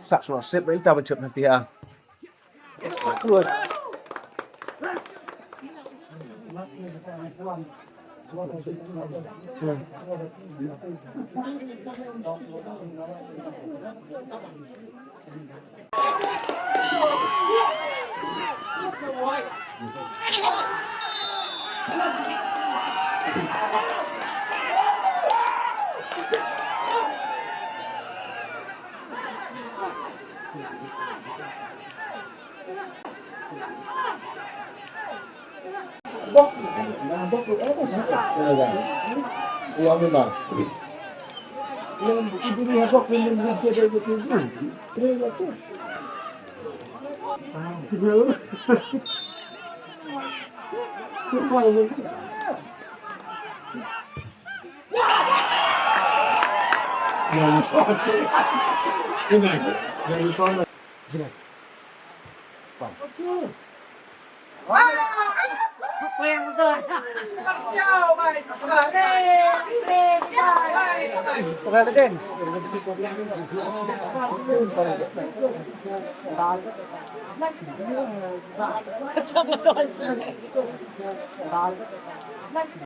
Sak sudah sip kita becet nanti ya. Keluar. Uang mana? Yang ibu ni apa film yang dia ada itu? Terus apa? Terus.